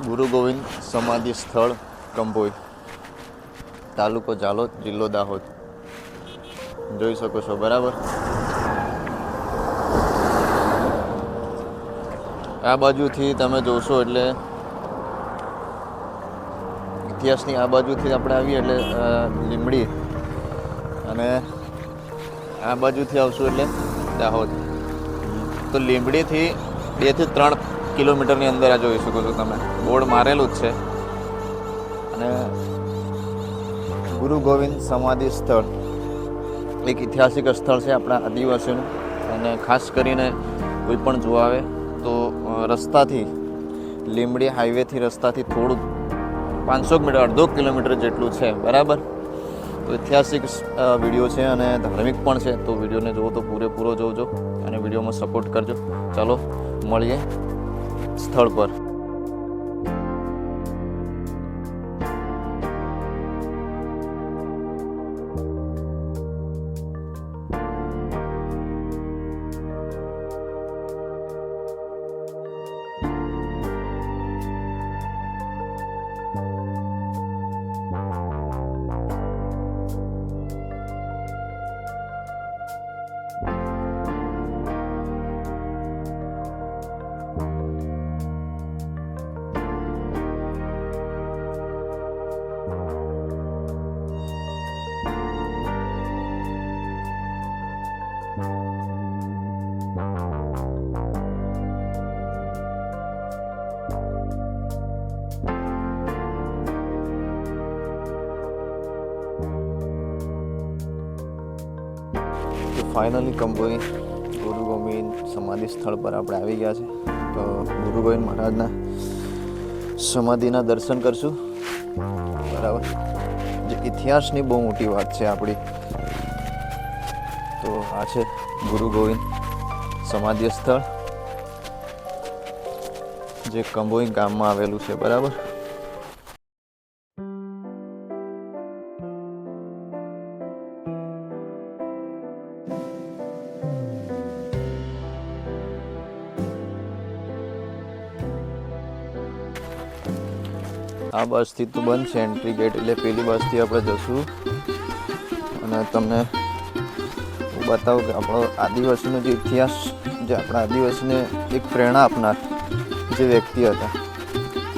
ગુરુ ગોવિંદ સમાધિ સ્થળ કંભોઈ, તાલુકો ઝાલોદ, જિલ્લો દાહોદ. જોઈ શકો છો બરાબર. આ બાજુથી તમે જોશો એટલે ઇતિહાસની આ બાજુથી આપણે આવીએ એટલે લીંબડી, અને આ બાજુથી આવશું એટલે દાહોદ. તો લીંબડીથી 2 થી 3 કિલોમીટરની અંદર આ જોઈ શકો છો તમે, બોર્ડ મારેલું જ છે. અને ગુરુ ગોવિંદ સમાધિ સ્થળ એક ઐતિહાસિક સ્થળ છે આપણા આદિવાસીનું. અને ખાસ કરીને કોઈ પણ જોવા આવે તો રસ્તાથી લીંબડી હાઈવેથી રસ્તાથી થોડું 500 મીટર, 1.5 કિલોમીટર જેટલું છે બરાબર. તો ઐતિહાસિક વિડીયો છે અને ધાર્મિક પણ છે. તો વિડીયોને જોવો તો પૂરેપૂરો જોજો અને વિડીયોમાં સપોર્ટ કરજો. ચાલો મળીએ સ્થળ પર. ફાઇનલી કંભોઈ ગુરુ ગોવિંદ સમાધિ સ્થળ પર આપણે આવી ગયા છે. તો ગુરુ ગોવિંદ મહારાજના સમાધિના દર્શન કરશું બરાબર. જે ઇતિહાસની બહુ મોટી વાત છે આપણી. તો આ છે ગુરુ ગોવિંદ સમાધિ સ્થળ, જે કંભોઈ ગામમાં આવેલું છે બરાબર. આ બસથી તો બંધ છે એન્ટ્રી ગેટ, એટલે પેલી બસથી આપણે જશું અને તમને હું બતાવું કે આપણો આદિવાસીનો જે ઇતિહાસ, જે આપણા આદિવાસીને એક પ્રેરણા આપનાર જે વ્યક્તિ હતા,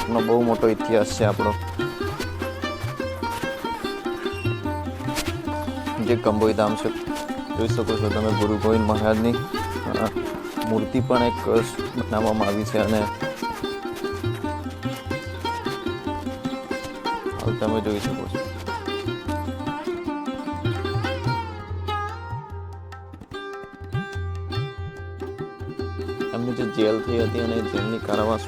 એનો બહુ મોટો ઇતિહાસ છે આપણો. જે કંભોઈ ધામ છે, જોઈ શકો છો તમે. ગુરુ ગોવિંદ મહારાજની મૂર્તિ પણ એક બનાવવામાં આવી છે. અને તમે જોઈ શકો છો એમની જે જેલ થઈ હતી અને જેલની કારાવાસ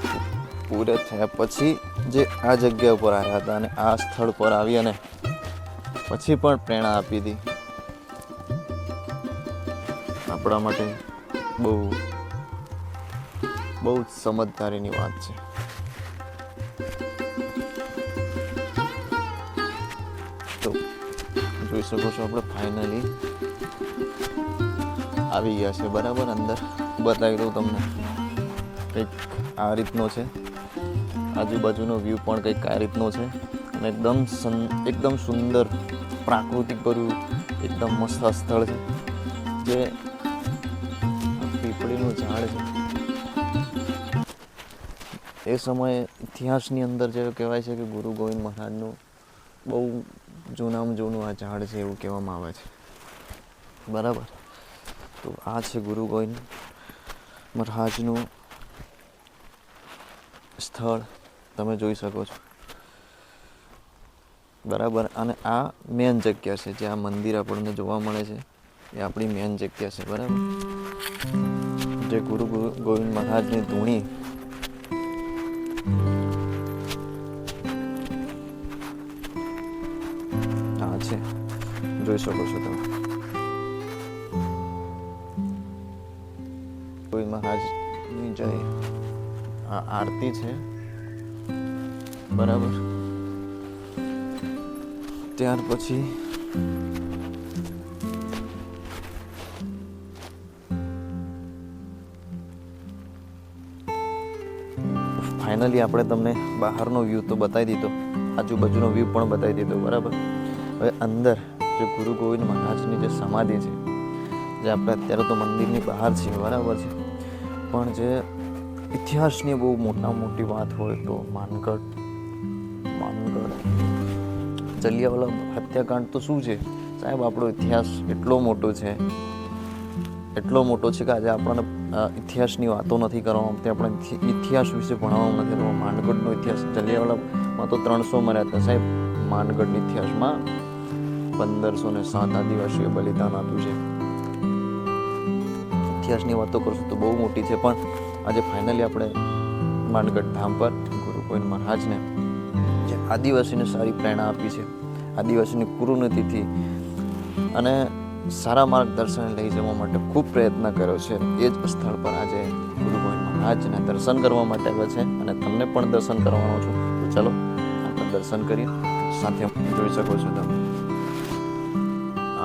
પૂરે થયા પછી જે આ જગ્યા ઉપર આવ્યા હતા અને આ સ્થળ પર આવી અને પછી પણ પ્રેરણા આપી હતી. આપણા માટે બહુ જ સમજદારીની વાત છે. તો જોઈ શકો છો આપણે ફાઇનલી આવી ગયા છે બરાબર. અંદર બતાવી દઉં તમને, કંઈક આ રીતનો છે. આજુબાજુનો વ્યૂ પણ કંઈક આ રીતનો છે. અને એકદમ સુંદર પ્રાકૃતિક ભર્યું એકદમ મસ્ત સ્થળ છે. જે પીપળીનું ઝાડ છે, એ સમયે ઇતિહાસની અંદર જે કહેવાય છે કે ગુરુ ગોવિંદ મહારાજનું બહુ જૂનામાં જૂનું આ ઝાડ છે એવું કહેવામાં આવે છે બરાબર. તો આ છે ગુરુ ગોવિંદ મહારાજનું સ્થળ, તમે જોઈ શકો છો બરાબર. અને આ મેન જગ્યા છે, જે આ મંદિર આપણને જોવા મળે છે એ આપણી મેન જગ્યા છે બરાબર. જે ગુરુ ગોવિંદ મહારાજની ધૂણી આ છે, જોઈ શકો છો તમે. ગોવિંદ મહારાજની જય આ આરતી છે બરાબર. ત્યાર પછી ફાઇનલી આપણે તમને બહારનો વ્યૂ તો બતાવી દીધો, આજુબાજુનો વ્યૂ પણ બતાવી દીધો, બરાબર. હવે અંદર જે ગુરુ ગોવિંદ મહારાજની જે સમાધિ છે, જે આપણે અત્યારે તો મંદિરની બહાર છીએ, બરાબર છે, પણ જે ઇતિહાસની બહુ મોટી વાત હોય તો માનગઢ જલિયાવાલા હત્યાકાંડ તો શું છે સાહેબ, આપણો ઇતિહાસ એટલો મોટો છે કે આજે આપણને ઇતિહાસની વાતો નથી કરવામાં આવતી, આપણે ઇતિહાસ વિશે ભણવામાં નથી આવતું. માનગઢનો ઇતિહાસ, જલિયાવાલામાં તો 300 મર્યા હતા સાહેબ. માનગઢના ઇતિહાસમાં 1507 આદિવાસીઓ બલિદાન આપ્યું છે. ઇતિહાસની વાતો કરશું તો બહુ મોટી છે, પણ આજે ફાઇનલી આપણે માનગઢ ધામ પર ગુરુ ગોવિંદ મહારાજને જે આદિવાસીને સારી પ્રેરણા આપી છે, આદિવાસીની કુરુનીતિથી અને સારા માર્ગદર્શન લઈ જવા માટે ખૂબ પ્રયત્ન કર્યો છે, એ જ સ્થળ પર આજે ગુરુ ગોવિંદ મહારાજને દર્શન કરવા માટે આવ્યા છે અને તમને પણ દર્શન કરવાનો છું. તો ચાલો આપણે દર્શન કરીએ. સાથે જોઈ શકો છો તમે,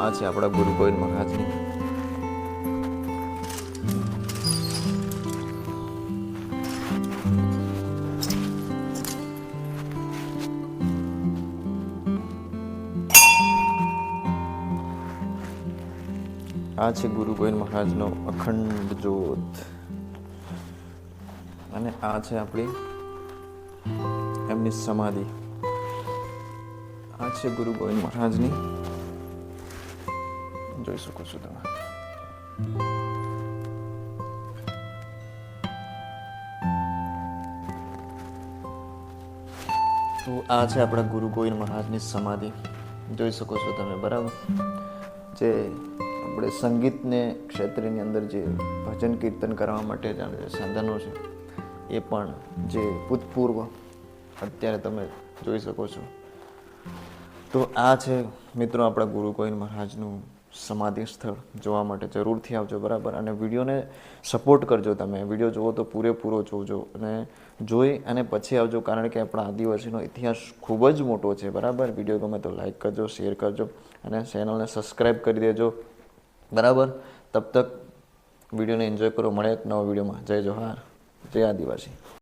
આ છે આપણા ગુરુ ગોવિંદ મહારાજની આ છે ગુરુ ગોવિંદ મહારાજનો અખંડ જ્યોત અને આ છે આપણી એમની સમાધિ. આ છે ગુરુ ગોવિંદ મહારાજની, જોઈ શકો છો તમે. તો આ છે આપણા ગુરુ ગોવિંદ મહારાજની સમાધિ, જોઈ શકો છો તમે, બરાબર. જે આપણે સંગીતને ક્ષેત્રની અંદર જે ભજન કીર્તન કરવા માટે જે સાધનો છે એ પણ જે ભૂતપૂર્વ અત્યારે તમે જોઈ શકો છો. તો આ છે મિત્રો આપણા ગુરુ ગોવિંદ મહારાજનું સમાધિ સ્થળ. જોવા માટે જરૂરથી આવજો, બરાબર. અને વિડીયોને સપોર્ટ કરજો, તમે વિડીયો જુઓ તો પૂરેપૂરો જોજો અને જોઈ અને પછી આવજો, કારણ કે આપણા આદિવાસીનો ઇતિહાસ ખૂબ જ મોટો છે, બરાબર. વિડીયો ગમે તો લાઈક કરજો, શેર કરજો અને ચેનલને સબસ્ક્રાઈબ કરી દેજો, બરાબર. તબ તક વિડીયોને એન્જોય કરો. મળે એક નવા વિડીયોમાં. જય જોહાર, જય આદિવાસી.